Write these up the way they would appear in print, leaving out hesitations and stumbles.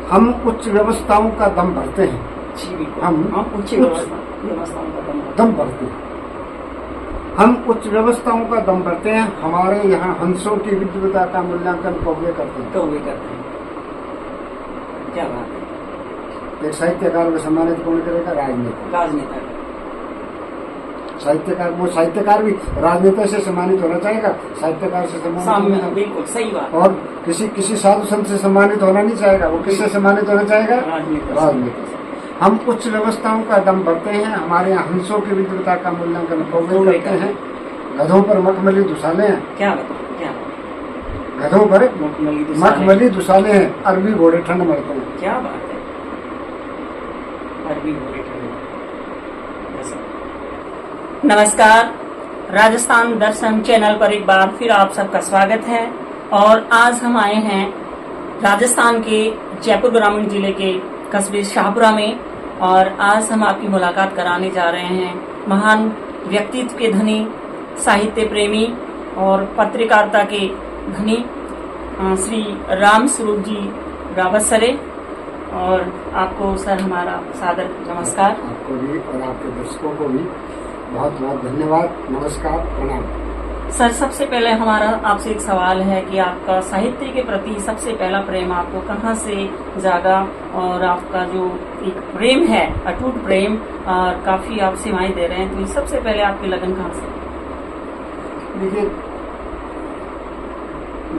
हम उच्च व्यवस्थाओं का दम भरते हैं। हम उच्च व्यवस्थाओं का दम भरते हैं। हम उच्च व्यवस्थाओं का दम भरते हैं। हमारे यहाँ हंसों की विद्वता का मूल्यांकन कौवे करते हैं। क्या बात है। एक साहित्यकार को सम्मानित कौन करेगा? राजनेता। साहित्यकार, वो साहित्यकार भी राजनेता से सम्मानित होना चाहेगा, साहित्यकार से सम्मानित होना। बिल्कुल सही बात। और किसी साधु संत से सम्मानित होना नहीं चाहेगा, वो किससे सम्मानित होना चाहेगा? राजनेता से। हम उच्च व्यवस्थाओं का दम भरते हैं। हमारे यहाँ हंसों की विद्वता का मूल्यांकन कौवे करते हैं। गधों पर मखमली दुसाले हैं। क्या गधों पर मखमली दुसाले हैं। अरबी घोड़े ठंड मरते हैं। क्या बात है। अरबी घोड़े ठंड। नमस्कार, राजस्थान दर्शन चैनल पर एक बार फिर आप सबका स्वागत है। और आज हम आए हैं राजस्थान के जयपुर ग्रामीण जिले के कस्बे शाहपुरा में, और आज हम आपकी मुलाकात कराने जा रहे हैं महान व्यक्तित्व के धनी, साहित्य प्रेमी और पत्रकारिता के धनी श्री राम स्वरूप जी रावत सरे। और आपको सर हमारा सादर नमस्कार। आपको भी और आपके दर्शकों को भी बहुत बहुत धन्यवाद, नमस्कार, प्रणाम। सर, सबसे पहले हमारा आपसे एक सवाल है कि आपका साहित्य के प्रति सबसे पहला प्रेम आपको कहाँ से जागा, और आपका जो एक प्रेम है, अटूट प्रेम, और काफी आप सेवाएं दे रहे हैं, तो सबसे पहले आपकी लगन कहाँ से? देखिए,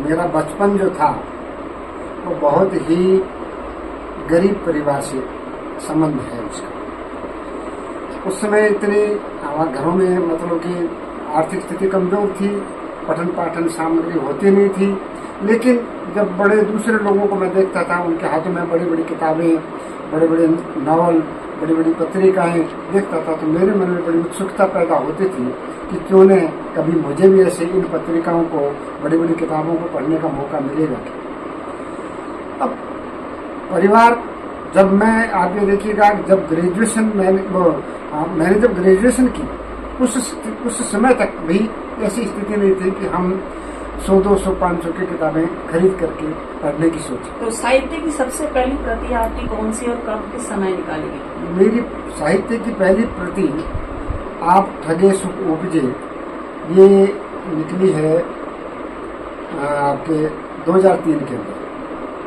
मेरा बचपन जो था वो बहुत ही गरीब परिवार से संबंध है उसका। उस समय इतनी घरों में मतलब कि आर्थिक स्थिति कमजोर थी, पठन पाठन सामग्री होती नहीं थी। लेकिन जब बड़े दूसरे लोगों को मैं देखता था, उनके हाथों में बड़ी बड़ी किताबें, बड़े बड़े नावल, बड़ी बड़ी पत्रिकाएं देखता था, तो मेरे मन में बड़ी उत्सुकता पैदा होती थी कि क्यों न कभी मुझे भी ऐसे इन पत्रिकाओं को, बड़ी बड़ी किताबों को पढ़ने का मौका मिलेगा। अब परिवार, जब मैं, आप ये देखिएगा, जब ग्रेजुएशन मैंने जब ग्रेजुएशन की, उस समय तक भी ऐसी स्थिति नहीं थी कि हम 100, 200, 500 की किताबें खरीद करके पढ़ने की सोची। तो साहित्य की सबसे पहली प्रति आपकी कौन सी और कब, किस समय निकाली गई? मेरी साहित्य की पहली प्रति आप ठगे सुख उपजे, ये निकली है आपके 2003 के अंदर।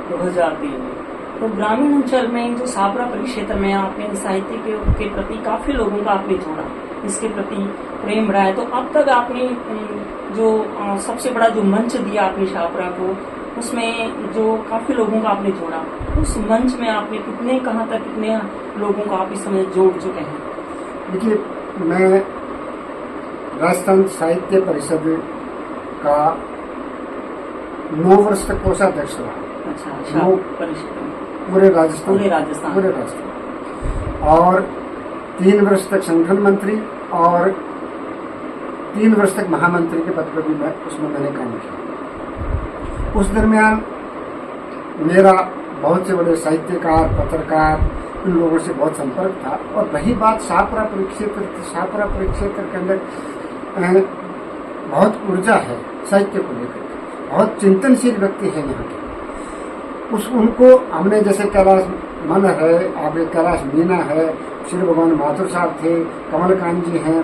2003 में। तो ग्रामीण अंचल में जो शाहपुरा परिक्षेत्र में आपने साहित्य के प्रति काफी लोगों का आपने जोड़ा, इसके प्रति प्रेम रहा है। तो अब तक आपने जो सबसे बड़ा जो मंच दिया आपने शाहपुरा को, उसमें जो काफी लोगों का आपने जोड़ा, उस मंच में आपने कितने, कहाँ तक कितने लोगों को आप इस समय जोड़ चुके हैं? देखिए, मैं राजस्थान साहित्य परिषद का 9 वर्ष तक कोषाध्यक्ष रहा। अच्छा, पूरे राजस्थान। और 3 वर्ष तक संगठन मंत्री और 3 वर्ष तक महामंत्री के पद पर भी मैंने काम किया। उस दरमियान मेरा बहुत से बड़े साहित्यकार, पत्रकार, इन लोगों से बहुत संपर्क था। और रही बात शाहपुरा परिक्षेत्र के अंदर बहुत ऊर्जा है साहित्य को लेकर, बहुत चिंतनशील व्यक्ति है यहाँ के। उनको हमने, जैसे कैलाश मन है, आप कैलाश मीना है, श्री भगवान माथुर साहब थे, कमलकांत जी हैं,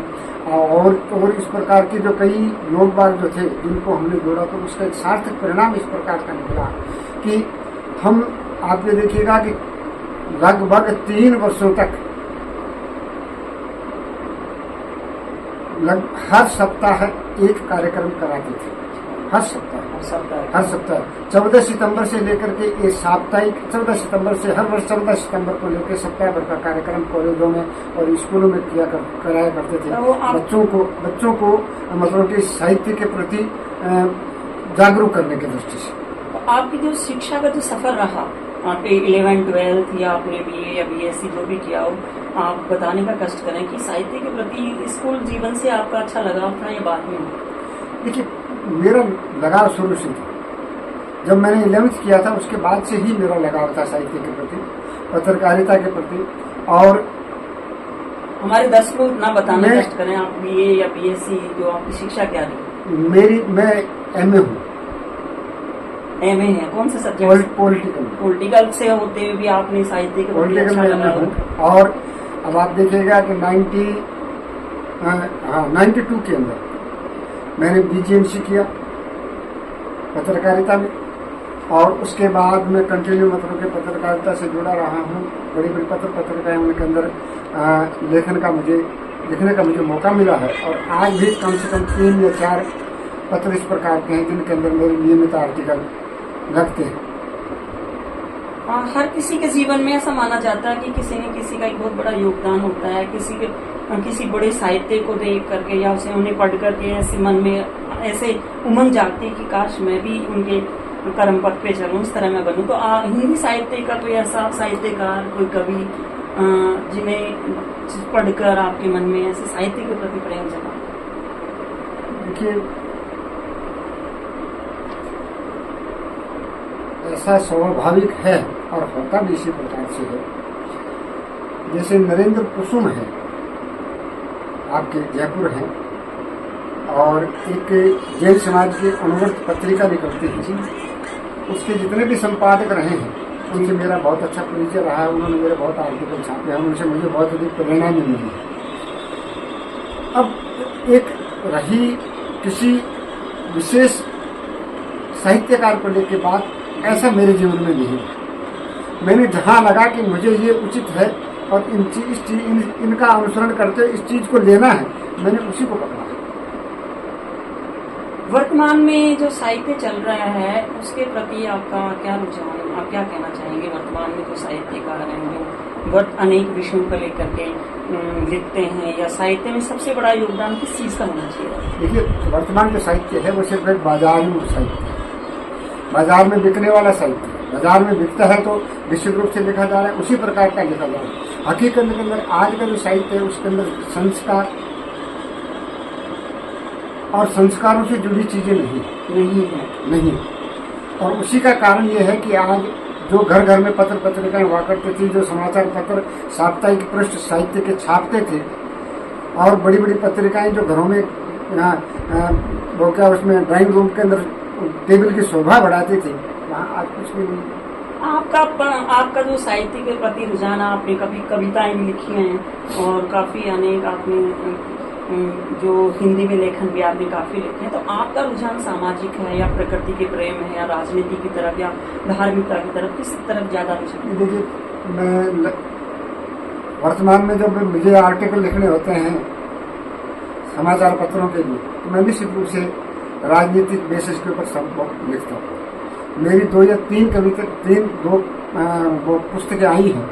और इस प्रकार के जो कई लोग बाग जो थे, जिनको हमने जोड़ा, तो उसका एक सार्थक परिणाम इस प्रकार का निकला कि हम, आप ये देखिएगा कि लगभग 3 वर्षों तक हर सप्ताह एक कार्यक्रम कराते थे। हर सप्ताह 14 सितंबर से लेकर के ये साप्ताहिक, 14 सितंबर से हर वर्ष 14 सितंबर को लेकर सप्ताह भर का कार्यक्रम कॉलेजों में और स्कूलों में कराया करते थे। बच्चों को मतलब कि साहित्य के प्रति जागरूक करने की दृष्टि से। तो आपकी जो शिक्षा का जो सफर रहा, आपने 11, 12 या आपने BA या BSc जो भी किया हो, आप बताने का कष्ट करें कि साहित्य के प्रति स्कूल जीवन से आपका अच्छा लगाव था या बाद में? देखिए, मेरा लगाव शुरू से था। जब मैंने 11th किया था, उसके बाद से ही मेरा लगाव था साहित्य के प्रति, पत्रकारिता के प्रति। और हमारे दर्शकों को इतना बताने का कष्ट करें, आप BA या BSc, जो आपकी शिक्षा क्या रही? मैं MA हूँ। एमए है, कौन से सब्जेक्ट? पॉलिटिकल। पॉलिटिकल से होते हुए भी आपने साहित्य के प्रति पॉलिटिकल अच्छा में लगा मैं हूँ। और अब आप देखिएगा कि 92 के अंदर मैंने बीजीएमसी किया पत्रकारिता में, और उसके बाद मैं कंटिन्यू मतलब कि पत्रकारिता से जुड़ा रहा हूँ। बड़ी बड़ी पत्रिकाएं उनके अंदर लिखने का मुझे मौका मिला है। और आज भी कम से कम 3 या 4 पत्र इस प्रकार के हैं जिनके अंदर मेरे नियमित आर्टिकल लगते हैं। हर किसी के जीवन में ऐसा माना जाता है कि किसी न किसी का एक बहुत बड़ा योगदान होता है, किसी बड़े साहित्य को देख करके या उन्हें पढ़ करके ऐसे मन में ऐसे उमंग जागती है कि काश मैं भी उनके कर्म पथ पे चलूं, उस तरह मैं बनूं। तो हिंदी साहित्य का कोई ऐसा साहित्यकार, कोई कवि जिन्हें पढ़कर आपके मन में ऐसे साहित्य के प्रति प्रेम जगा? देखिए, ऐसा स्वाभाविक है और होता भी इसी प्रकार से है। जैसे नरेंद्र कुसुम है, आपके जयपुर हैं, और एक जैन समाज की अनुवर्त पत्रिका निकलती है, उसके जितने भी संपादक रहे हैं उनसे मेरा बहुत अच्छा परिचय रहा है। उन्होंने मेरे बहुत आर्टिकल छापे हैं, उनसे मुझे बहुत अधिक प्रेरणा भी मिली है। अब एक रही किसी विशेष साहित्यकार को लेकर बात, ऐसा मेरे जीवन में नहीं है। मैंने जहाँ लगा कि मुझे ये उचित है और इनका अनुसरण करते इस चीज को लेना है, मैंने उसी को पकड़ा। वर्तमान में जो साहित्य चल रहा है उसके प्रति आपका क्या रुझान, आप क्या कहना चाहेंगे? वर्तमान में जो साहित्यकार हैं जो अनेक विषयों को लेकर के लिखते हैं, या साहित्य में सबसे बड़ा योगदान किस चीज का होना चाहिए? देखिए, वर्तमान जो साहित्य है वो सिर्फ एक बाजार में साहित्य है, बाजार में बिकने वाला साहित्य। बाजार में बिकता है तो निश्चित रूप से लिखा जा रहा है, उसी प्रकार का लिखा जा रहा है। हकीकत के अंदर आज का जो साहित्य है उसके अंदर संस्कार और संस्कारों से जुड़ी चीजें नहीं। और उसी का कारण ये है कि आज जो घर घर में पत्र पत्रिकाएं हुआ करती थी, जो समाचार पत्र साप्ताहिक पृष्ठ साहित्य के छापते थे, और बड़ी बड़ी पत्रिकाएं जो घरों में वो क्या उसमें ड्राइंग रूम के अंदर टेबल की शोभा बढ़ाती थी, वहाँ आज कुछ भी नहीं। आपका जो साहित्य के प्रति रुझान, आपने कभी कविताएं भी लिखी हैं और काफी अनेक आपने जो हिंदी में लेखन भी आपने काफी लिखे हैं, तो आपका रुझान सामाजिक है या प्रकृति के प्रेम है या राजनीति की तरफ या धार्मिकता की तरफ, किस तरफ ज्यादा रुझान? देखिए, मैं वर्तमान में जब मुझे आर्टिकल लिखने होते हैं समाचार पत्रों के लिए, तो मैं निश्चित रूप से राजनीतिक बेसिस के ऊपर सब लिखता हूँ। मेरी 2 या 3 कविता वो पुस्तकें आई हैं,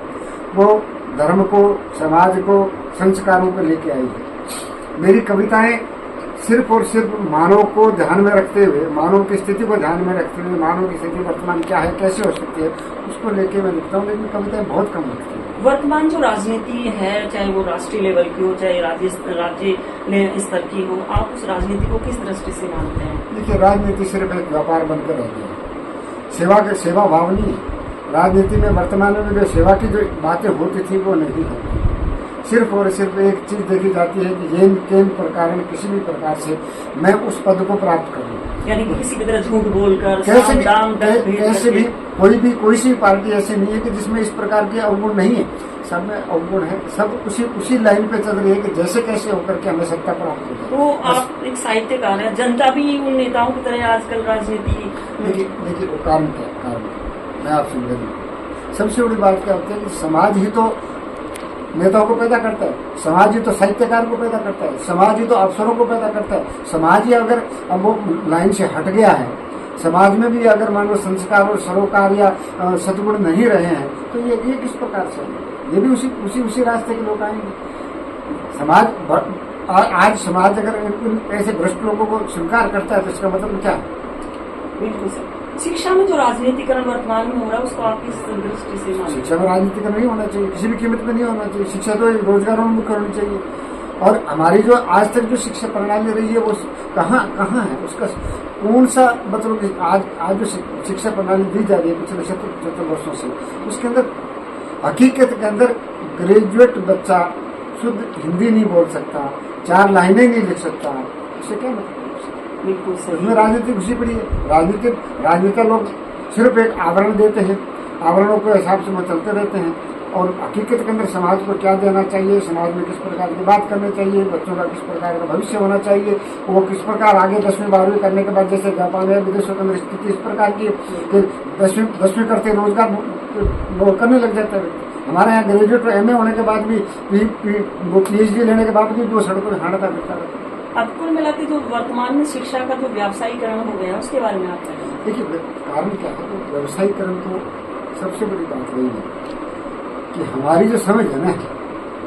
वो धर्म को, समाज को, संस्कारों को लेके आई है। मेरी कविताएं सिर्फ और सिर्फ मानव को ध्यान में रखते हुए, मानव की स्थिति को ध्यान में रखते हुए, मानव की स्थिति वर्तमान क्या है, कैसे हो सकती है, उसको लेके मैं लिखता हूँ। लेकिन कविताएं बहुत कम लिखती हूँ। वर्तमान जो राजनीति है, चाहे वो राष्ट्रीय लेवल की हो, चाहे राज्य स्तर की हो, आप उस राजनीति को किस दृष्टि से मानते हैं? देखिए, राजनीति सिर्फ एक व्यापार बनकर रह गया है, सेवा भाव नहीं है। राजनीति में वर्तमान में जो सेवा की जो बातें होती थी वो नहीं होती। सिर्फ और सिर्फ एक चीज देखी जाती है कि ये केन प्रकार किसी भी प्रकार से मैं उस पद को प्राप्त करूँ, यानी कि किसी की तरह झूठ बोलकर कैसे भी कोई सी पार्टी ऐसी नहीं है कि जिसमें इस प्रकार के अवगुण नहीं है। सब में अवगुण है, सब उसी लाइन पे चल रही है कि जैसे कैसे होकर के हमें सत्ता प्राप्त हो। तो आप एक साहित्यकार हैं, जनता भी उन नेताओं की तरह आजकल राजनीति। देखिए, वो कारण क्या, मैं आपसे बता, सबसे बड़ी बात क्या होती है कि समाज ही तो नेताओं को पैदा करता है, समाज ही तो साहित्यकार को पैदा करता है, समाज ही तो अफसरों को पैदा करता है। समाज ही अगर अब वो लाइन से हट गया है, समाज में भी अगर मान लो संस्कार और सरोकार या सद्गुण नहीं रहे हैं, तो ये किस प्रकार से, ये भी उसी रास्ते के लोग आएंगे। समाज आज समाज अगर ऐसे भ्रष्ट लोगों को स्वीकार करता है तो इसका मतलब क्या है? बिल्कुल सर। शिक्षा में जो राजनीतिकरण वर्तमान में हो रहा है उसको आप किस दृष्टि से मानते हैं? शिक्षा में राजनीतिकरण नहीं होना चाहिए, किसी भी कीमत में नहीं होना चाहिए। शिक्षा तो रोजगारोन्मुख होनी चाहिए। और हमारी जो आज तक जो शिक्षा प्रणाली रही है वो कहाँ है, उसका कौन सा मतलब आज जो शिक्षा प्रणाली दी जा रही है पिछले 70 वर्षों से, उसके अंदर हकीकत के अंदर ग्रेजुएट बच्चा शुद्ध हिंदी नहीं बोल सकता, 4 लाइनें नहीं लिख सकता, उससे क्या मतलब? बिल्कुल सही। उसमें राजनीति घुसी पड़ी है। राजनीति लोग सिर्फ एक आवरण देते हैं, आवरणों के हिसाब से वो चलते रहते हैं, और हकीकत के अंदर समाज को क्या देना चाहिए, समाज में किस प्रकार की बात करनी चाहिए, बच्चों का किस प्रकार का भविष्य होना चाहिए, वो किस प्रकार आगे 10वीं 12वीं करने के बाद, जैसे जापान या विदेशों के अंदर स्थिति इस प्रकार की 10वीं करते रोजगार वो करने लग जाता है। हमारे यहाँ ग्रेजुएट और MA होने के बाद भी वो PhD लेने के बावजूद वो सड़कों पर हांडता फिरता रहता है। अब कुल मिला के जो वर्तमान में शिक्षा का जो व्यावसायीकरण हो गया उसके बारे में आप क्या कहेंगे? देखिए, कारण क्या है, तो व्यवसायीकरण तो सबसे बड़ी बात वही है कि हमारी जो समझ है ना,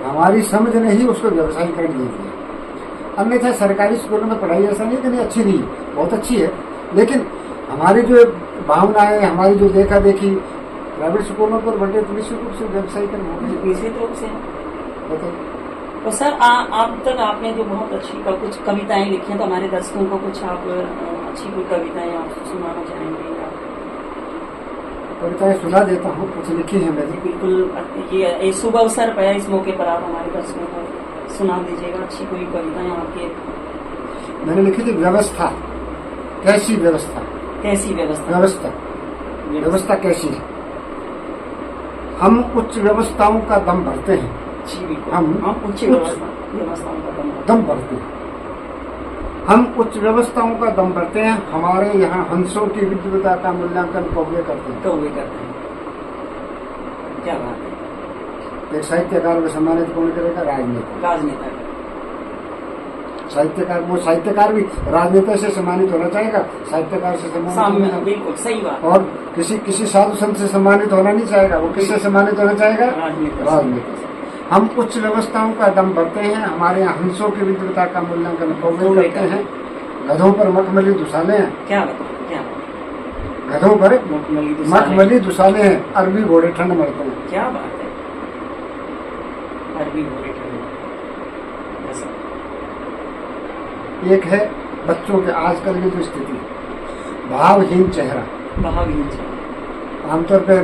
हमारी समझ ने ही उसको व्यवसायीकरण दे दिया। अन्यथा सरकारी स्कूलों में पढ़ाई ऐसा नहीं कि नहीं अच्छी नहीं, बहुत अच्छी है, लेकिन हमारी जो भावनाएं, हमारी जो देखा देखी प्राइवेट स्कूलों पर बटे तो निश्चित रूप से व्यवसायीकरण हो गई, निश्चित रूप से। बताइए। तो सर अब तक आपने जो बहुत अच्छी कुछ कविताएं लिखी हैं, तो हमारे दर्शकों को कुछ आप अच्छी कोई कविताएं आप सुनाना चाहेंगे? कविताएं सुना देता हूँ, कुछ लिखी है मैंने। बिल्कुल, ये शुभ अवसर पर इस मौके पर आप हमारे दर्शकों को सुना दीजिएगा अच्छी कोई कविताएं आपके। मैंने लिखी थी व्यवस्था। कैसी व्यवस्था? कैसी व्यवस्था? व्यवस्था कैसी है? हम उच्च व्यवस्थाओं का दम भरते हैं। जी बिल्कुल। हम उच्च व्यवस्थाओं का दम भरते हैं। हम उच्च व्यवस्थाओं का दम भरते हैं। हमारे यहाँ हंसों की विद्वता का मूल्यांकन कौवे करते हैं। क्या बात है। एक साहित्यकार को सम्मानित कौन करेगा? राजनेता। साहित्यकार, वो साहित्यकार भी राजनेता से सम्मानित होना चाहेगा, साहित्यकार से सम्मानित। बिल्कुल सही बात। और किसी साधु संत से सम्मानित होना नहीं चाहेगा, वो किससे सम्मानित होना चाहेगा? राजनेता से। हम उच्च व्यवस्थाओं का दम भरते हैं। हमारे यहाँ हंसों की विद्वता का मूल्यांकन कौवे करते हैं। गधों पर मखमली दुसाले हैं। क्या गधों पर मखमली दुसाले हैं। अरबी घोड़े ठंड मरते हैं। क्या बात है। अरबी घोड़े ठंड। एक है बच्चों के आजकल की जो स्थिति, भावहीन चेहरा। आमतौर पे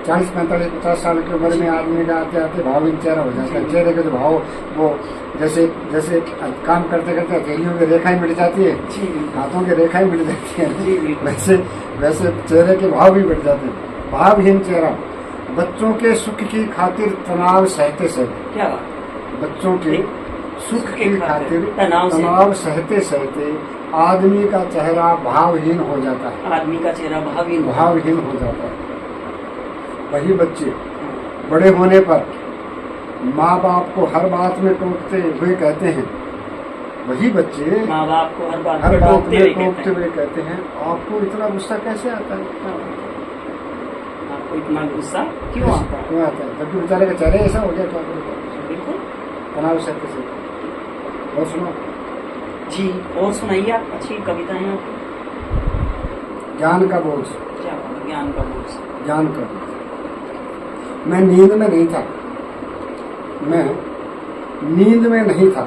40, 45, 50 साल की उम्र में आदमी का आते आते भावहीन चेहरा हो जाता है। चेहरे के जो भाव, वो जैसे काम करते करते हथेलियों की रेखाएं मिट जाती है, हाथों की रेखाएं मिट जाती है, वैसे चेहरे के भाव भी मिट जाते हैं। भावहीन चेहरा। बच्चों के सुख की खातिर तनाव सहते सहते। क्या बात? बच्चों के सुख की खातिर तनाव सहते सहते आदमी का चेहरा भावहीन हो जाता है। आदमी का चेहरा भावहीन हो जाता है। वही बच्चे बड़े होने पर माँ बाप को हर बात में टोकते हुए कहते हैं, वही बच्चे माँ बाप को हर बात में टोकते हुए कहते हैं, आपको इतना गुस्सा कैसे आता है? आपको इतना गुस्सा क्यों आता है? जबकि बेचारे का चेहरा ऐसा हो गया। क्या बिल्कुल तनाव सहते से। और सुनो जी, और सुनाइए आप अच्छी कविताएं आपकी। ज्ञान का बोझ। क्या ज्ञान का बोझ? ज्ञान का बोझ। मैं नींद में नहीं था।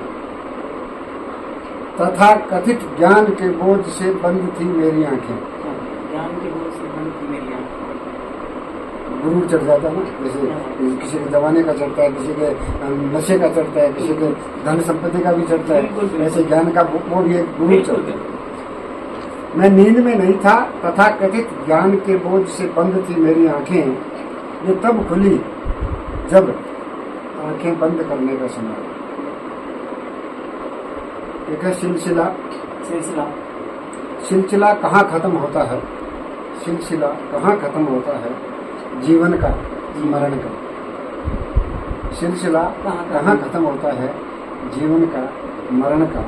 तथा कथित ज्ञान के बोझ से बंद थी मेरी आंखें। ज्ञान के बोझ से बंद थी मेरी आंखें। गुरूर चढ़ जाता है ना, जैसे किसी के जमाने का चढ़ता है, किसी के नशे का चढ़ता है, किसी के धन संपत्ति का भी चढ़ता है, ऐसे ज्ञान का वो भी एक गुरूर चढ़ता है। मैं नींद में नहीं था तथा कथित ज्ञान के बोझ से बंद थी मेरी आंखें। ये तब खुली जब आंखें बंद करने का समय। एक है सिलसिला कहाँ खत्म होता है? सिलसिला कहाँ खत्म होता है? जीवन का, मरण का। सिलसिला कहाँ खत्म होता है? जीवन का, मरण का,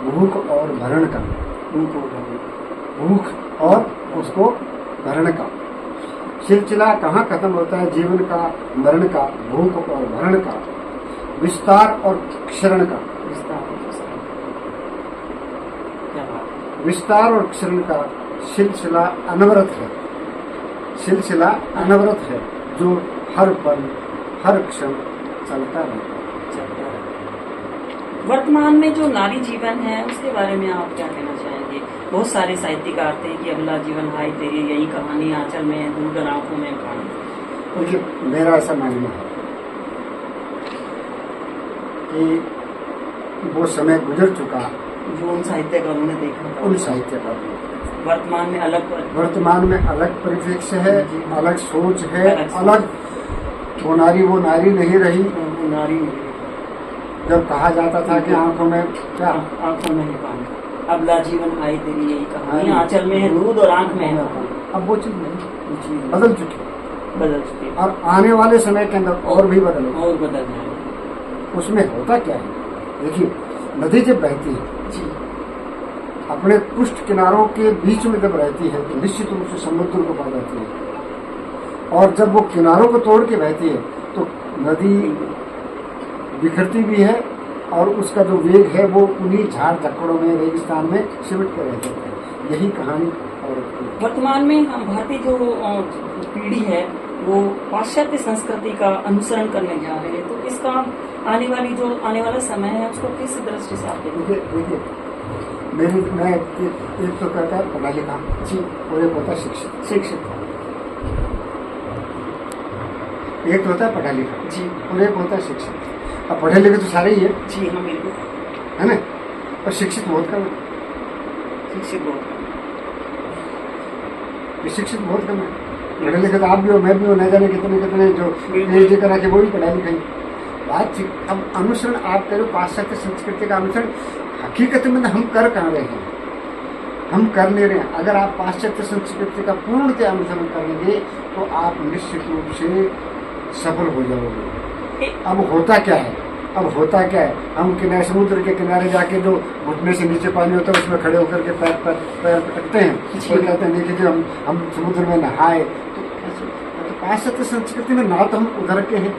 भूख और भरण का। भूख और उसको भरण का। सिलसिला कहाँ खत्म होता है? जीवन का, मरण का, भूख और भरण का, विस्तार और क्षरण का। विस्तार और क्षरण का सिलसिला अनवरत है। सिलसिला अनवरत है जो हर पल हर क्षण चलता रहता है। वर्तमान में जो नारी जीवन है उसके बारे में आप क्या कहना चाहेंगे? बहुत सारे साहित्यकार थे कि अगला जीवन हाय तेरी यही कहानी आंचल में दूर आंखों में कहानी। मुझे मेरा ऐसा मानना है कि वो समय गुजर चुका जो उन साहित्यकारों ने देखा था उन साहित्यकारों ने। वर्तमान में अलग परिप्रेक्ष्य है, अलग सोच है, अलग अलग वो नारी नहीं रही। नारी जब कहा जाता था कि आंखों में क्या, आंखों में है पानी, अब ला जीवन आई तेरी यही कहानी, आंचल में है दूध और आंख में है पानी। अब वो चीज नहीं, बदल चुकी। अब आने वाले समय के अंदर और भी बदल जाए। उसमें होता क्या है, देखिए नदी जब बहती है अपने पृष्ठ किनारों के बीच में जब रहती है तो निश्चित रूप से समुद्र को पा जाती है, और जब वो किनारों को तोड़ के बहती है तो नदी बिखरती भी है, और उसका जो वेग है वो उन्हीं झाड़ झक्कड़ों में, रेगिस्तान में सिमट के रह जाता है। यही कहानी। और वर्तमान में हम भारतीय जो पीढ़ी है वो पाश्चात्य संस्कृति का अनुसरण करने जा रहे हैं, तो इसका आने वाला समय है उसको किस दृष्टि से आप देखिए मैं एक तो कहता है पढ़ा लिखा जी, और एक होता है शिक्षित। एक तो होता है पढ़ा लिखा जी, और एक होता है शिक्षित। अब पढ़े लिखे तो सारे ही है जी, हाँ बिल्कुल, है ना, और शिक्षित बहुत कम है। शिक्षित बहुत कम है। पढ़े लिखे तो आप भी हो, मैं भी हो, न जाने कितने जो PhD करा के वो ही पढ़ाई लिखाई बात। अब अनुसरण आप करो पाश्चात्य संस्कृति का अनुसरण, हकीकत में हम कर कहाँ रहे हैं, हम कर ले रहे हैं। अगर आप पाश्चात्य संस्कृति का पूर्णतः अनुसरण करेंगे तो आप निश्चित रूप से सफल हो जाओगे। अब होता क्या है, हम किनारे, समुद्र के किनारे जाके जो घुटने से नीचे पानी होता है उसमें खड़े होकर के पैर पटकते हैं और कहते हैं देखिए हम समुद्र में नहाए। तो पाश्चात्य संस्कृति में ना तो हम उधर के हैं,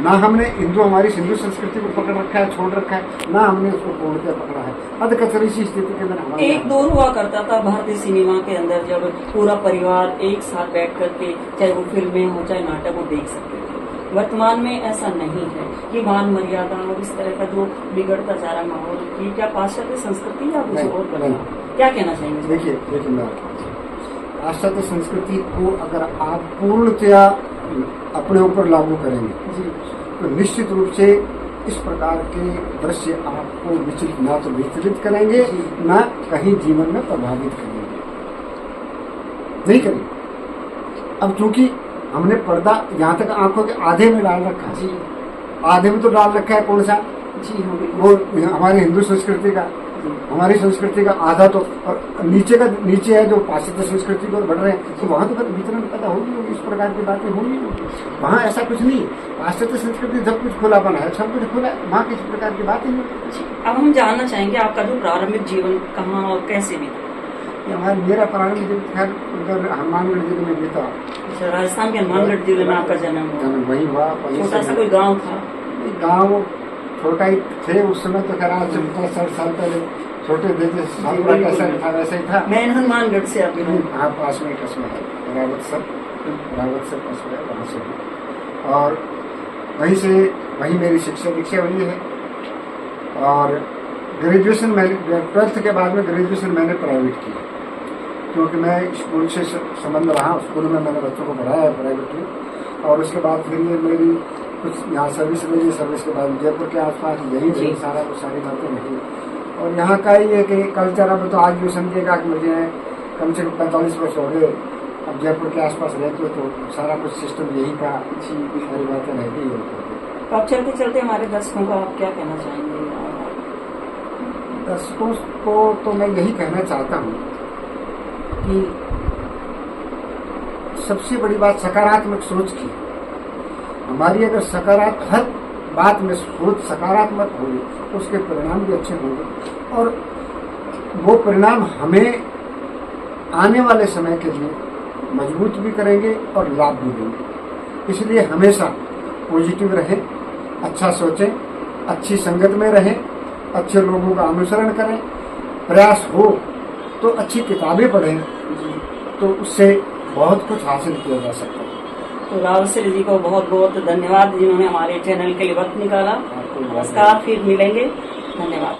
ना हमने हमारी हिंदू संस्कृति को पकड़ रखा है, छोड़ रखा है, ना हमने उसको पूर्णतः पकड़ा है। अधकचरी सी स्थिति के अंदर एक दौर हुआ करता था भारतीय सिनेमा के अंदर जब पूरा परिवार एक साथ बैठ करके चाहे वो फिल्में हो चाहे नाटक हो देख सकते थे। वर्तमान में ऐसा नहीं है। ये मान मर्यादा और इस तरह का जो बिगड़ता जा रहा माहौल, ये क्या पाश्चात्य संस्कृति या कुछ और बदला? क्या कहना चाहेंगे? देखिए मैं पाश्चात्य संस्कृति को अगर आप पूर्णतया अपने ऊपर लागू करेंगे तो निश्चित रूप से इस प्रकार के दृश्य आपको विचलित करेंगे, ना कहीं जीवन में प्रभावित करेंगे, नहीं करेंगे। अब चूंकि हमने पर्दा यहाँ तक आंखों के आधे में डाल रखा है, आधे में तो डाल रखा है कौन सा जी, वो हमारी हिंदू संस्कृति का, हमारी संस्कृति का आधा तो, और नीचे है जो पाश्चात्य संस्कृति को बढ़ रहे हैं, तो वहाँ तो वितरण पैदा होगी, इस प्रकार की बातें होंगी। वहाँ ऐसा कुछ नहीं, पाश्चात्य संस्कृति सब कुछ खुलापन है, सब कुछ खुला, वहाँ किसी प्रकार की बात ही नहीं। अब हम जानना चाहेंगे आपका जो प्रारंभिक जीवन कहाँ और कैसे बीता? मेरा प्रारंभिक जीवन उधर हनुमानगढ़ जिले में बीता। अच्छा, राजस्थान के हनुमानगढ़ जिले में आपका जन्म वही हुआ। छोटा सा कोई गाँव था? गाँव छोटा ही थे उस समय, तो खैर आज से 50-60 साल पहले छोटे थे, कैसा था वैसा ही था। मैं हनुमानगढ़ से अभी हाँ, पास में कस्बा है रावतसर कस्बा है, वहाँ से, और वहीं मेरी शिक्षा हुई है। और ग्रेजुएशन 12th के बाद में ग्रेजुएशन मैंने प्राइवेट किया, क्योंकि मैं स्कूल से संबंध रहा, स्कूल में मैंने बच्चों को पढ़ाया है प्राइवेटली। और उसके बाद फिर ये मेरी कुछ यहाँ सर्विस मिली, सर्विस के बाद जयपुर के आसपास यही सारा कुछ सारी बातें नहीं। और यहाँ का ही है कि कल्चर, अब तो आज भी समझिएगा कि मुझे कम से कम 45 वर्ष हो गए, अब जयपुर के आसपास रहते हो तो सारा कुछ सिस्टम यही का, सारी बातें रहती है। तो अब चलते चलते हमारे दर्शकों को आप क्या कहना चाहेंगे? दर्शकों को तो मैं यही कहना चाहता हूँ कि सबसे बड़ी बात सकारात्मक सोच की। हमारी अगर हर बात में सोच सकारात्मक होगी तो उसके परिणाम भी अच्छे होंगे, और वो परिणाम हमें आने वाले समय के लिए मजबूत भी करेंगे और लाभ भी देंगे। इसलिए हमेशा पॉजिटिव रहें, अच्छा सोचें, अच्छी संगत में रहें, अच्छे लोगों का अनुसरण करें, प्रयास हो तो अच्छी किताबें पढ़ें, तो उससे बहुत कुछ हासिल किया जा सकता है। तो रावत जी को बहुत बहुत धन्यवाद जिन्होंने हमारे चैनल के लिए वक्त निकाला। नमस्कार, फिर मिलेंगे, धन्यवाद।